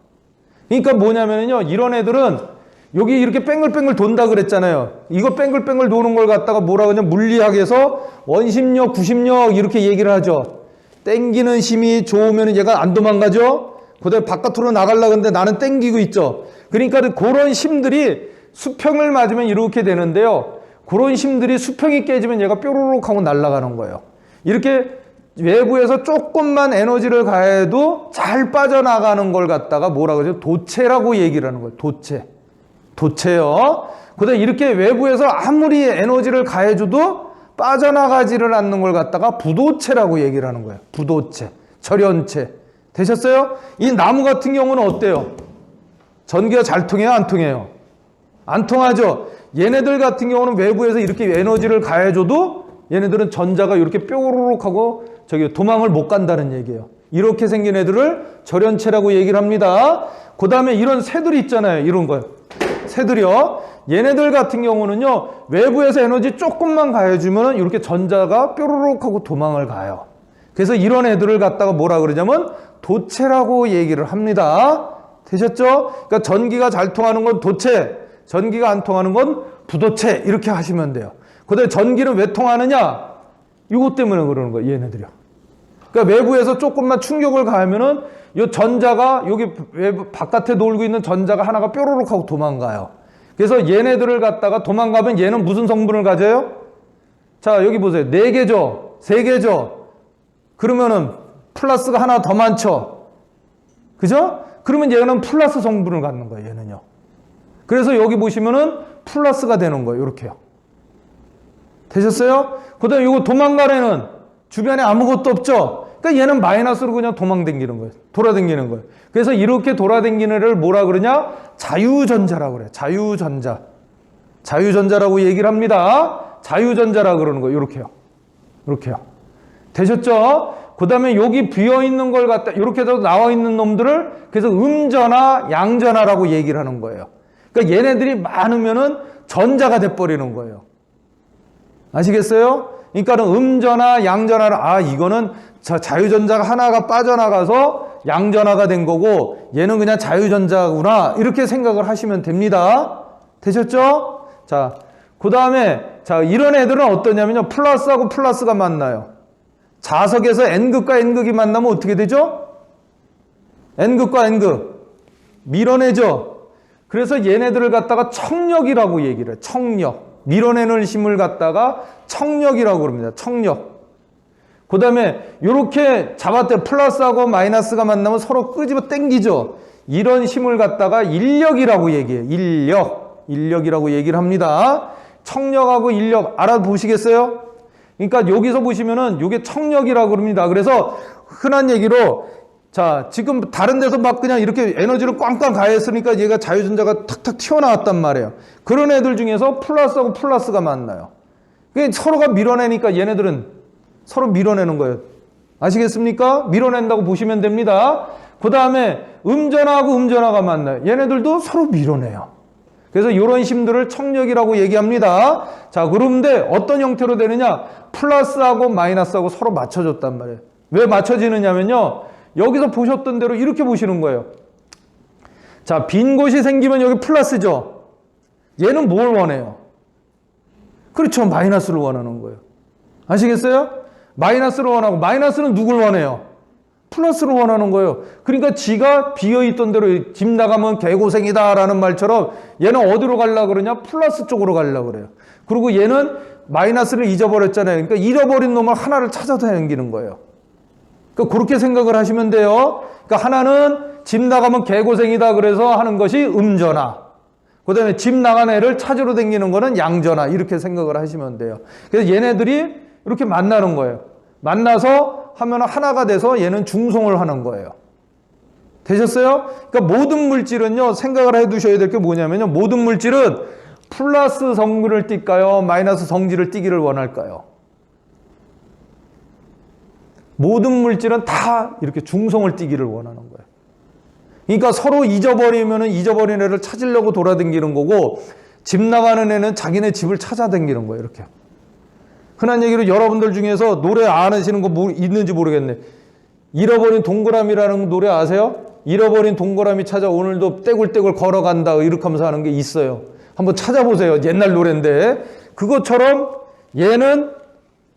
그러니까 뭐냐면요, 이런 애들은 여기 이렇게 뺑글뺑글 돈다 그랬잖아요. 이거 뺑글뺑글 도는 걸 갖다가 뭐라 그러냐, 물리학에서 원심력, 구심력 이렇게 얘기를 하죠. 땡기는 힘이 좋으면 얘가 안 도망가죠. 그 다음에 바깥으로 나가려고 하는데 나는 땡기고 있죠. 그러니까 그런 힘들이 수평을 맞으면 이렇게 되는데요. 그런 힘들이 수평이 깨지면 얘가 뾰로록 하고 날아가는 거예요. 이렇게 외부에서 조금만 에너지를 가해도 잘 빠져나가는 걸 갖다가 뭐라 그러죠? 도체라고 얘기를 하는 거예요. 도체요. 그 다음에 이렇게 외부에서 아무리 에너지를 가해줘도 빠져나가지를 않는 걸 갖다가 부도체라고 얘기를 하는 거예요. 부도체, 절연체. 되셨어요? 이 나무 같은 경우는 어때요? 전기가 잘 통해요? 안 통해요? 안 통하죠? 얘네들 같은 경우는 외부에서 이렇게 에너지를 가해줘도 얘네들은 전자가 이렇게 뾰로록 하고 도망을 못 간다는 얘기예요. 이렇게 생긴 애들을 절연체라고 얘기를 합니다. 그 다음에 이런 새들이 있잖아요. 이런 거요. 새들이요. 얘네들 같은 경우는요, 외부에서 에너지 조금만 가해주면 이렇게 전자가 뾰로록 하고 도망을 가요. 그래서 이런 애들을 갖다가 뭐라 그러냐면 도체라고 얘기를 합니다. 되셨죠? 그러니까 전기가 잘 통하는 건 도체, 전기가 안 통하는 건 부도체 이렇게 하시면 돼요. 그다음에 전기는 왜 통하느냐? 이것 때문에 그러는 거예요, 얘네들이요. 그러니까 외부에서 조금만 충격을 가하면은 이 전자가 여기 외부 바깥에 놀고 있는 전자가 하나가 뾰로록 하고 도망가요. 그래서 얘네들을 갖다가 도망가면 얘는 무슨 성분을 가져요? 자, 여기 보세요. 4개죠? 3개죠? 그러면은 플러스가 하나 더 많죠? 그죠? 그러면 얘는 플러스 성분을 갖는 거예요, 얘는요. 그래서 여기 보시면은 플러스가 되는 거예요, 이렇게요. 되셨어요? 그 다음에 이거 도망갈 애는 주변에 아무것도 없죠? 그러니까 얘는 마이너스로 그냥 도망다니는 거예요. 돌아다니는 거예요. 그래서 이렇게 돌아다니는 애를 뭐라 그러냐? 자유전자라고 그래요. 자유전자. 자유전자라고 얘기를 합니다. 자유전자라고 그러는 거예요. 이렇게요. 이렇게요. 되셨죠? 그 다음에 여기 비어있는 걸 갖다, 이렇게 해서 나와 있는 놈들을 그래서 음전화, 양전화라고 얘기를 하는 거예요. 그러니까 얘네들이 많으면은 전자가 돼버리는 거예요. 아시겠어요? 그러니까는 음전화, 양전화를, 이거는 자유전자가 하나가 빠져나가서 양전화가 된 거고 얘는 그냥 자유전자구나 이렇게 생각을 하시면 됩니다. 되셨죠? 자, 그 다음에 자 이런 애들은 어떠냐면요, 플러스하고 플러스가 만나요. 자석에서 N극과 N극이 만나면 어떻게 되죠? N극과 N극 밀어내죠. 그래서 얘네들을 갖다가 청력이라고 얘기를 해요. 청력. 밀어내는 힘을 갖다가 청력이라고 그럽니다. 청력. 그 다음에 이렇게 잡았대 플러스하고 마이너스가 만나면 서로 끄집어 당기죠. 이런 힘을 갖다가 인력이라고 얘기해요. 인력이라고 얘기를 합니다. 청력하고 인력 알아보시겠어요? 그러니까 여기서 보시면은 이게 청력이라고 그럽니다. 그래서 흔한 얘기로 자 지금 다른 데서 막 그냥 이렇게 에너지를 꽝꽝 가했으니까 얘가 자유전자가 탁탁 튀어나왔단 말이에요. 그런 애들 중에서 플러스하고 플러스가 만나요. 서로가 밀어내니까 얘네들은 서로 밀어내는 거예요. 아시겠습니까? 밀어낸다고 보시면 됩니다. 그 다음에 음전화하고 음전화가 만나요. 얘네들도 서로 밀어내요. 그래서 이런 힘들을 청력이라고 얘기합니다. 자, 그런데 어떤 형태로 되느냐? 플러스하고 마이너스하고 서로 맞춰줬단 말이에요. 왜 맞춰지느냐면요, 여기서 보셨던 대로 이렇게 보시는 거예요. 자, 빈 곳이 생기면 여기 플러스죠. 얘는 뭘 원해요? 그렇죠. 마이너스를 원하는 거예요. 아시겠어요? 마이너스를 원하고, 마이너스는 누굴 원해요? 플러스를 원하는 거예요. 그러니까 지가 비어있던 대로 집 나가면 개고생이다 라는 말처럼 얘는 어디로 가려고 그러냐? 플러스 쪽으로 가려고 그래요. 그리고 얘는 마이너스를 잊어버렸잖아요. 그러니까 잃어버린 놈을 하나를 찾아서 당기는 거예요. 그러니까 그렇게 생각을 하시면 돼요. 그러니까 하나는 집 나가면 개고생이다 그래서 하는 것이 음전화. 그 다음에 집 나간 애를 찾으러 다니는 거는 양전화. 이렇게 생각을 하시면 돼요. 그래서 얘네들이 이렇게 만나는 거예요. 만나서 하면 하나가 돼서 얘는 중성을 하는 거예요. 되셨어요? 그러니까 모든 물질은요, 생각을 해 두셔야 될 게 뭐냐면요, 모든 물질은 플러스 성질을 띨까요? 마이너스 성질을 띠기를 원할까요? 모든 물질은 다 이렇게 중성을 띠기를 원하는 거예요. 그러니까 서로 잊어버리면은 잊어버린 애를 찾으려고 돌아다니는 거고, 집 나가는 애는 자기네 집을 찾아다니는 거예요. 이렇게. 흔한 얘기로 여러분들 중에서 노래 안 하시는 거 있는지 모르겠네. 잃어버린 동그라미라는 노래 아세요? 잃어버린 동그라미 찾아 오늘도 떼굴떼굴 걸어간다 이렇게 하면서 하는 게 있어요. 한번 찾아보세요. 옛날 노래인데. 그것처럼 얘는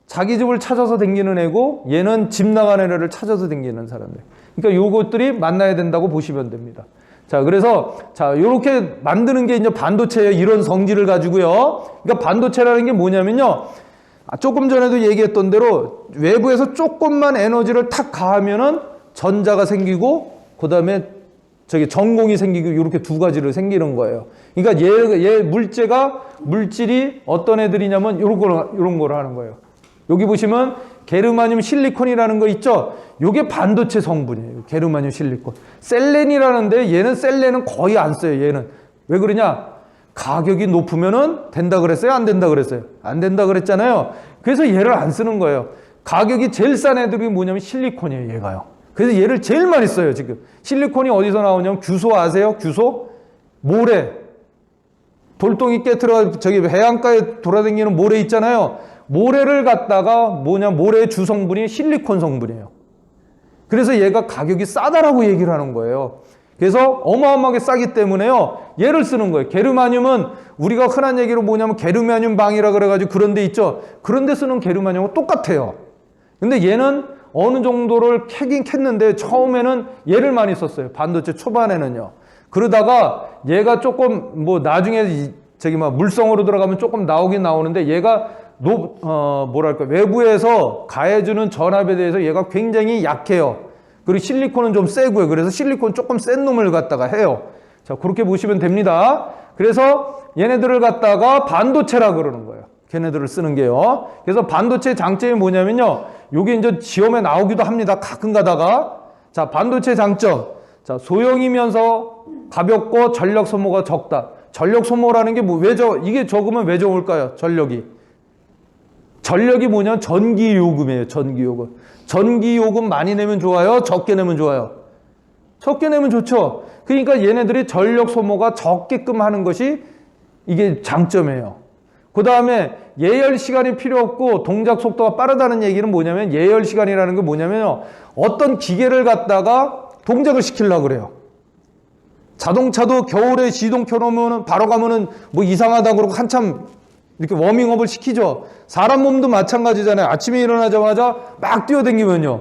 자기 집을 찾아서 다니는 애고 얘는 집 나가는 애를 찾아서 다니는 사람들. 그러니까 요것들이 만나야 된다고 보시면 됩니다. 자, 그래서 자, 요렇게 만드는 게 이제 반도체예요. 이런 성질을 가지고요. 그러니까 반도체라는 게 뭐냐면요, 조금 전에도 얘기했던 대로 외부에서 조금만 에너지를 탁 가하면은 전자가 생기고 그 다음에 저기 전공이 생기고 이렇게 두 가지를 생기는 거예요. 그러니까 얘 물질이 어떤 애들이냐면 이런 걸 하는 거예요. 여기 보시면 게르마늄 실리콘이라는 거 있죠? 이게 반도체 성분이에요. 게르마늄 실리콘. 셀렌이라는데 얘는 셀렌은 거의 안 써요. 얘는 왜 그러냐? 가격이 높으면은 된다 그랬어요? 안 된다 그랬어요? 안 된다 그랬잖아요. 그래서 얘를 안 쓰는 거예요. 가격이 제일 싼 애들이 뭐냐면 실리콘이에요, 얘가요. 그래서 얘를 제일 많이 써요, 지금. 실리콘이 어디서 나오냐면 규소 아세요? 규소? 모래. 돌덩이 깨트려 저기 해안가에 돌아다니는 모래 있잖아요. 모래를 갖다가 모래의 주성분이 실리콘 성분이에요. 그래서 얘가 가격이 싸다라고 얘기를 하는 거예요. 그래서 어마어마하게 싸기 때문에요. 얘를 쓰는 거예요. 게르마늄은 우리가 흔한 얘기로 뭐냐면 게르마늄 방이라 그래가지고 그런 데 있죠. 그런 데 쓰는 게르마늄은 똑같아요. 근데 얘는 어느 정도를 캐긴 캤는데 처음에는 얘를 많이 썼어요. 반도체 초반에는요. 그러다가 얘가 조금 뭐 나중에 저기 막 물성으로 들어가면 조금 나오긴 나오는데 얘가 뭐랄까 외부에서 가해주는 전압에 대해서 얘가 굉장히 약해요. 그리고 실리콘은 좀 세고요. 그래서 실리콘 조금 센 놈을 갖다가 해요. 자, 그렇게 보시면 됩니다. 그래서 얘네들을 갖다가 반도체라 그러는 거예요. 걔네들을 쓰는 게요. 그래서 반도체 장점이 뭐냐면요. 요게 이제 시험에 나오기도 합니다. 가끔 가다가. 자, 반도체 장점. 자, 소형이면서 가볍고 전력 소모가 적다. 전력 소모라는 게 이게 적으면 왜 적을까요? 전력이 뭐냐면 전기 요금이에요. 전기 요금. 전기 요금 많이 내면 좋아요? 적게 내면 좋아요? 적게 내면 좋죠. 그러니까 얘네들이 전력 소모가 적게끔 하는 것이 이게 장점이에요. 그 다음에 예열 시간이 필요 없고 동작 속도가 빠르다는 얘기는 뭐냐면 예열 시간이라는 게 뭐냐면요. 어떤 기계를 갖다가 동작을 시키려고 그래요. 자동차도 겨울에 시동 켜놓으면 바로 가면은 뭐 이상하다고 그러고 한참 이렇게 워밍업을 시키죠. 사람 몸도 마찬가지잖아요. 아침에 일어나자마자 막 뛰어다니면요.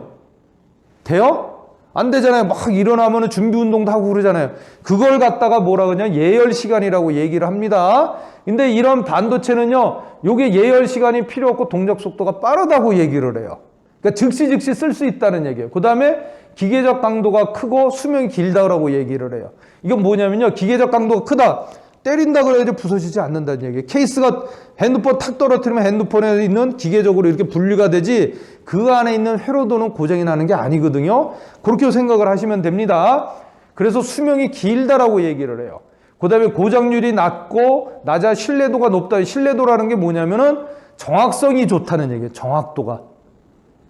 돼요? 안 되잖아요. 막 일어나면 준비 운동도 하고 그러잖아요. 그걸 갖다가 뭐라 그러냐? 예열 시간이라고 얘기를 합니다. 근데 이런 반도체는요, 요게 예열 시간이 필요 없고 동작 속도가 빠르다고 얘기를 해요. 그러니까 즉시 쓸 수 있다는 얘기예요. 그 다음에 기계적 강도가 크고 수명이 길다라고 얘기를 해요. 이건 뭐냐면요, 기계적 강도가 크다. 때린다 그래야지 부서지지 않는다는 얘기예요. 케이스가 핸드폰 탁 떨어뜨리면 핸드폰에 있는 기계적으로 이렇게 분리가 되지 그 안에 있는 회로도는 고장이 나는 게 아니거든요. 그렇게 생각을 하시면 됩니다. 그래서 수명이 길다라고 얘기를 해요. 그 다음에 고장률이 낮고 낮아 신뢰도가 높다. 신뢰도라는 게 뭐냐면은 정확성이 좋다는 얘기예요.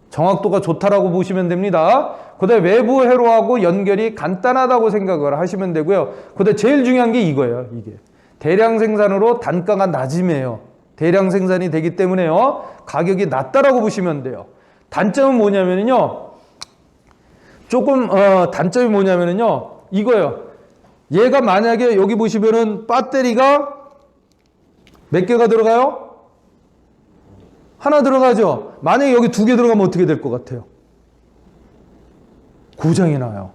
정확도가 좋다라고 보시면 됩니다. 그 다음에 외부 회로하고 연결이 간단하다고 생각을 하시면 되고요. 그 다음에 제일 중요한 게 이거예요. 이게 대량 생산으로 단가가 낮음이에요. 대량 생산이 되기 때문에요. 가격이 낮다라고 보시면 돼요. 단점은 뭐냐면요. 단점이 뭐냐면요. 이거예요. 얘가 만약에 여기 보시면은 배터리가 몇 개가 들어가요? 하나 들어가죠. 만약에 여기 2개 들어가면 어떻게 될 것 같아요? 고장이 나요.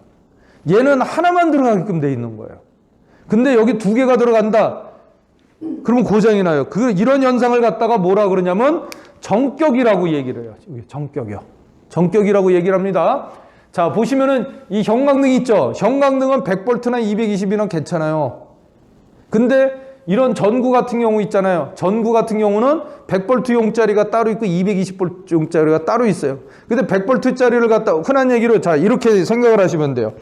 얘는 하나만 들어가게끔 돼 있는 거예요. 근데 여기 2개가 들어간다. 그러면 고장이 나요. 이런 현상을 갖다가 뭐라 그러냐면 정격이라고 얘기를 해요. 정격이요. 정격이라고 얘기를 합니다. 자, 보시면은 이 형광등 있죠? 형광등은 100V나 220이나 괜찮아요. 근데 이런 전구 같은 경우 있잖아요. 전구 같은 경우는 100V용짜리가 따로 있고 220V용짜리가 따로 있어요. 근데 100V짜리를 갖다 흔한 얘기로 자 이렇게 생각을 하시면 돼요.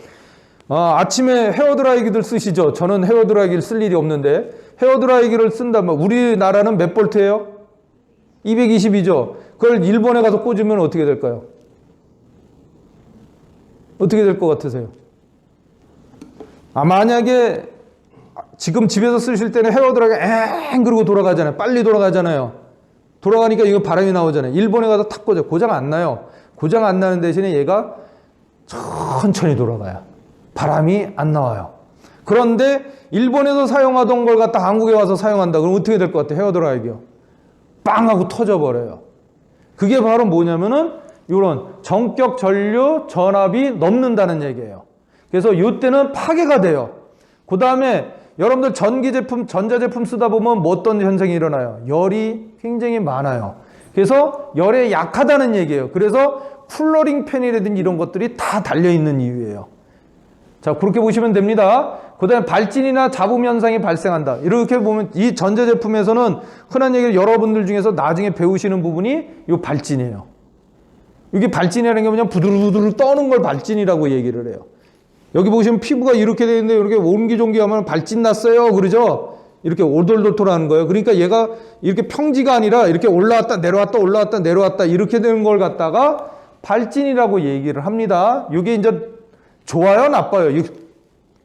아침에 헤어드라이기들 쓰시죠? 저는 헤어드라이기를 쓸 일이 없는데 헤어드라이기를 쓴다면 우리나라는 몇 볼트예요? 220이죠. 그걸 일본에 가서 꽂으면 어떻게 될까요? 어떻게 될 것 같으세요? 만약에 지금 집에서 쓰실 때는 헤어드라이기 그러고 돌아가잖아요. 빨리 돌아가잖아요. 돌아가니까 이거 바람이 나오잖아요. 일본에 가서 탁 꽂아요. 고장 안 나요. 고장 안 나는 대신에 얘가 천천히 돌아가요. 바람이 안 나와요. 그런데 일본에서 사용하던 걸 갖다 한국에 와서 사용한다. 그럼 어떻게 될 것 같아요? 헤어드라이기요. 빵 하고 터져버려요. 그게 바로 뭐냐면은 이런 정격 전류 전압이 넘는다는 얘기예요. 그래서 이때는 파괴가 돼요. 그 다음에 여러분들 전기제품, 전자제품 쓰다 보면 뭐 어떤 현상이 일어나요? 열이 굉장히 많아요. 그래서 열에 약하다는 얘기예요. 그래서 쿨러링 팬이라든지 이런 것들이 다 달려있는 이유예요. 자, 그렇게 보시면 됩니다. 그 다음에 발진이나 잡음 현상이 발생한다. 이렇게 보면 이 전자제품에서는 흔한 얘기를 여러분들 중에서 나중에 배우시는 부분이 이 발진이에요. 이게 발진이라는 게 뭐냐면 부들부들 떠는 걸 발진이라고 얘기를 해요. 여기 보시면 피부가 이렇게 되어 있는데 이렇게 옹기종기 하면 발진 났어요. 그러죠? 이렇게 오돌도돌하는 거예요. 그러니까 얘가 이렇게 평지가 아니라 이렇게 올라왔다 내려왔다 올라왔다 내려왔다 이렇게 되는 걸 갖다가 발진이라고 얘기를 합니다. 이게 이제 좋아요? 나빠요?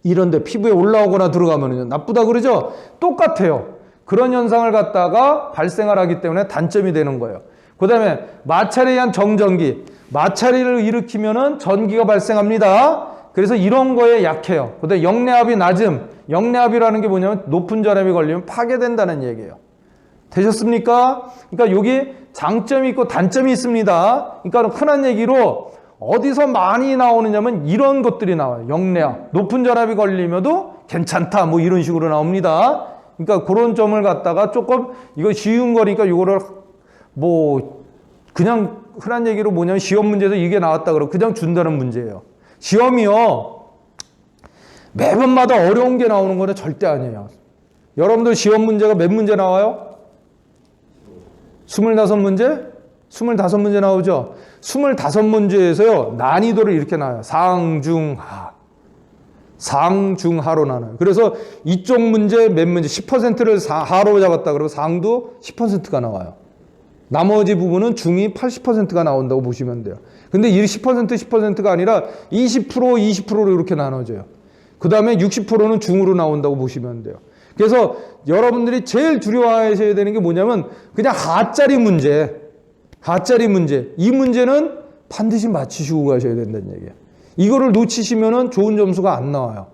이런데 피부에 올라오거나 들어가면 나쁘다 그러죠? 똑같아요. 그런 현상을 갖다가 발생을 하기 때문에 단점이 되는 거예요. 그 다음에 마찰에 의한 정전기. 마찰을 일으키면은 전기가 발생합니다. 그래서 이런 거에 약해요. 근데 역내압이 낮음. 역내압이라는 게 뭐냐면 높은 전압이 걸리면 파괴된다는 얘기예요. 되셨습니까? 그러니까 여기 장점이 있고 단점이 있습니다. 그러니까 흔한 얘기로 어디서 많이 나오느냐면 이런 것들이 나와요. 역내압. 높은 전압이 걸리면도 괜찮다. 뭐 이런 식으로 나옵니다. 그러니까 그런 점을 갖다가 조금 이거 쉬운 거니까 이거를 뭐 그냥 흔한 얘기로 뭐냐면 시험 문제에서 이게 나왔다 그러고 그냥 준다는 문제예요. 시험이요. 매번마다 어려운 게 나오는 거는 절대 아니에요. 여러분들 시험 문제가 몇 문제 나와요? 25문제? 25문제 나오죠? 25문제에서요, 난이도를 이렇게 나와요. 상중하. 상중하로 나눠요. 그래서 이쪽 문제 몇 문제, 10%를 하로 잡았다 그러고 상도 10%가 나와요. 나머지 부분은 중이 80%가 나온다고 보시면 돼요. 근데 이 10%, 10%가 아니라 20%, 20%로 이렇게 나눠져요. 그 다음에 60%는 중으로 나온다고 보시면 돼요. 그래서 여러분들이 제일 두려워하셔야 되는 게 뭐냐면 그냥 하짜리 문제. 하짜리 문제. 이 문제는 반드시 맞히시고 가셔야 된다는 얘기예요. 이거를 놓치시면은 좋은 점수가 안 나와요.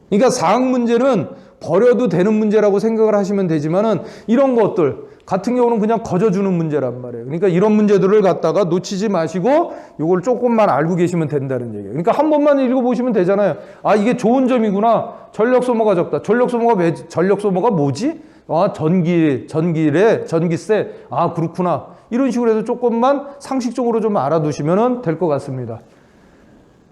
그러니까 사학 문제는 버려도 되는 문제라고 생각을 하시면 되지만은 이런 것들 같은 경우는 그냥 거저주는 문제란 말이에요. 그러니까 이런 문제들을 갖다가 놓치지 마시고 이걸 조금만 알고 계시면 된다는 얘기예요. 그러니까 한 번만 읽어보시면 되잖아요. 아, 이게 좋은 점이구나. 전력 소모가 적다. 전력 소모가 뭐지? 아, 전기세. 아, 그렇구나. 이런 식으로 해서 조금만 상식적으로 좀 알아두시면 될 것 같습니다.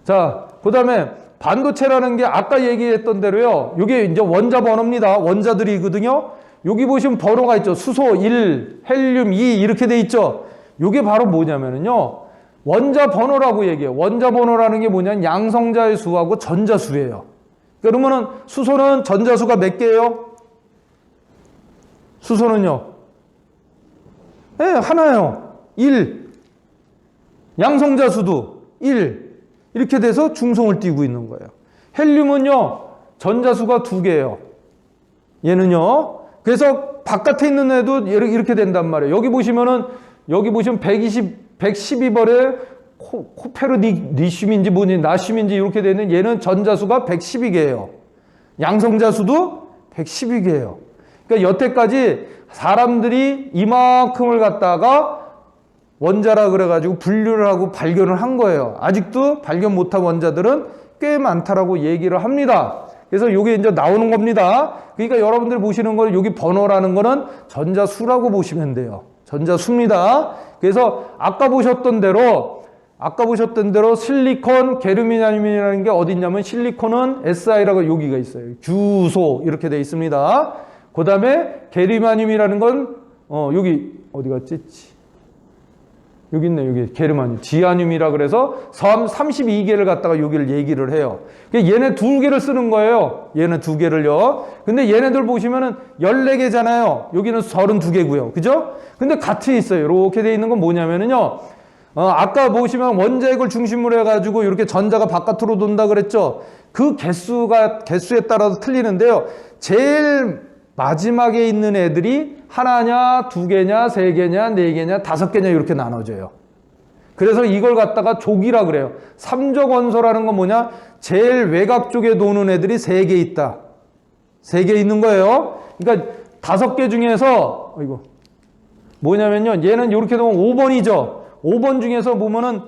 자, 그 다음에 반도체라는 게 아까 얘기했던 대로요. 이게 이제 원자 번호입니다. 원자들이거든요. 여기 보시면 번호가 있죠. 수소 1, 헬륨 2 이렇게 돼 있죠. 이게 바로 뭐냐면요. 원자 번호라고 얘기해요. 원자 번호라는 게 뭐냐면 양성자의 수하고 전자수예요. 그러면은 수소는 전자수가 몇 개예요? 수소는요. 네, 하나요. 1. 양성자수도 1. 이렇게 돼서 중성을 띄고 있는 거예요. 헬륨은요. 전자수가 2개예요. 얘는요. 그래서 바깥에 있는 애도 이렇게 된단 말이에요. 여기 보시면 112벌에 코페르니슘인지 뭐니 나슘인지 이렇게 되는 얘는 전자수가 112개예요. 양성자수도 112개예요. 그러니까 여태까지 사람들이 이만큼을 갖다가 원자라 그래가지고 분류를 하고 발견을 한 거예요. 아직도 발견 못한 원자들은 꽤 많다라고 얘기를 합니다. 그래서 이게 이제 나오는 겁니다. 그러니까 여러분들 보시는 걸 여기 번호라는 거는 전자수라고 보시면 돼요. 전자수입니다. 그래서 아까 보셨던 대로 실리콘, 게르마늄이라는 게 어디 있냐면 실리콘은 Si라고 여기가 있어요. 규소 이렇게 돼 있습니다. 그 다음에 게르마늄이라는 건 여기 어디 갔지? 여기 있네. 여기 게르마늄. 지아늄이라 그래서 섬 32개를 갖다가 여기를 얘기를 해요. 얘네 2개를 쓰는 거예요. 얘네 2개를요. 근데 얘네들 보시면은 14개잖아요. 여기는 32개고요. 그죠? 근데 같이 있어요. 이렇게 돼 있는 건 뭐냐면은요. 아까 보시면 원자핵을 중심으로 해가지고 이렇게 전자가 바깥으로 돈다 그랬죠. 그 개수에 따라서 틀리는데요. 제일 마지막에 있는 애들이 하나냐, 2개냐, 3개냐, 4개냐, 5개냐 이렇게 나눠져요. 그래서 이걸 갖다가 족이라 그래요. 3족 원소라는 건 뭐냐? 제일 외곽 쪽에 도는 애들이 3개 있다. 3개 있는 거예요. 그러니까 5개 중에서 뭐냐면요. 얘는 이렇게 되면 5번이죠. 5번 중에서 보면은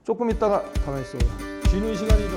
조금 있다가 가만히 있어요. 쉬는 시간이죠.